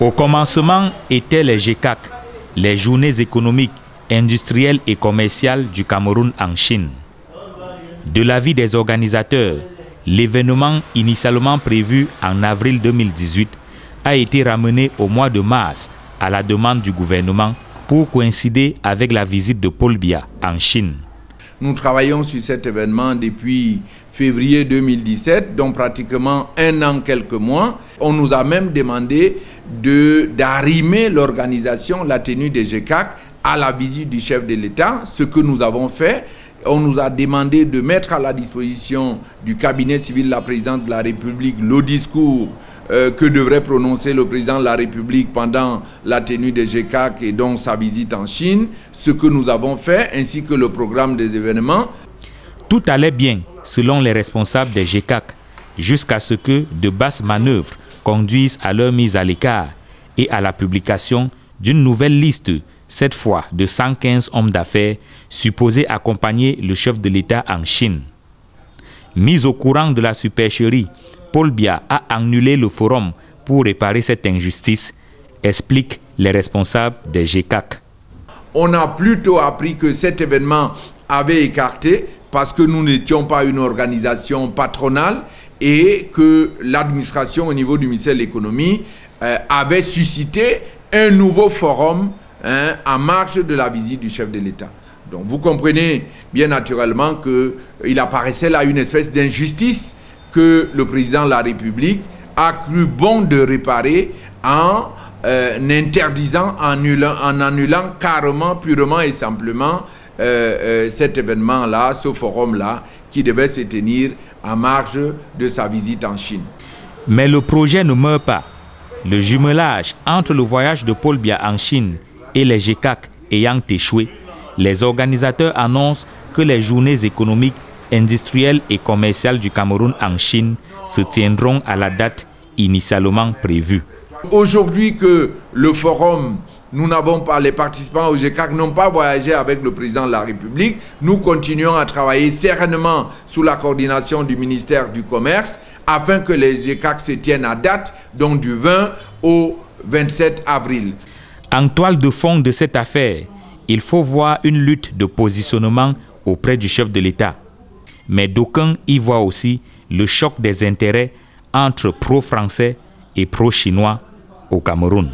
Au commencement étaient les GECAC, les journées économiques, industrielles et commerciales du Cameroun en Chine. De l'avis des organisateurs, l'événement initialement prévu en avril 2018 a été ramené au mois de mars à la demande du gouvernement pour coïncider avec la visite de Paul Biya en Chine. Nous travaillons sur cet événement depuis février 2017, donc pratiquement 1 an, quelques mois. On nous a même demandé d'arrimer l'organisation, la tenue des GECAC à la visite du chef de l'État, ce que nous avons fait. On nous a demandé de mettre à la disposition du cabinet civil de la présidente de la République le discours que devrait prononcer le président de la République pendant la tenue des GECAC et donc sa visite en Chine, ce que nous avons fait, ainsi que le programme des événements. Tout allait bien, selon les responsables des GECAC, jusqu'à ce que de basses manœuvres conduisent à leur mise à l'écart et à la publication d'une nouvelle liste, cette fois de 115 hommes d'affaires supposés accompagner le chef de l'État en Chine. Mis au courant de la supercherie, Paul Biya a annulé le forum pour réparer cette injustice, expliquent les responsables des GECAC. On a plutôt appris que cet événement avait écarté parce que nous n'étions pas une organisation patronale et que l'administration au niveau du ministère de l'économie avait suscité un nouveau forum en marge de la visite du chef de l'État. Donc vous comprenez bien naturellement qu'il apparaissait là une espèce d'injustice que le président de la République a cru bon de réparer en interdisant, en annulant carrément, purement et simplement cet événement-là, ce forum-là, qui devait se tenir en marge de sa visite en Chine. Mais le projet ne meurt pas. Le jumelage entre le voyage de Paul Biya en Chine et les GECAC ayant échoué, les organisateurs annoncent que les journées économiques, industrielles et commerciales du Cameroun en Chine se tiendront à la date initialement prévue. Aujourd'hui que le forum, nous n'avons pas, les participants au GECAC n'ont pas voyagé avec le président de la République, nous continuons à travailler sereinement sous la coordination du ministère du Commerce afin que les GECAC se tiennent à date, donc du 20 au 27 avril. En toile de fond de cette affaire, il faut voir une lutte de positionnement auprès du chef de l'État. Mais d'aucuns y voient aussi le choc des intérêts entre pro-français et pro-chinois au Cameroun.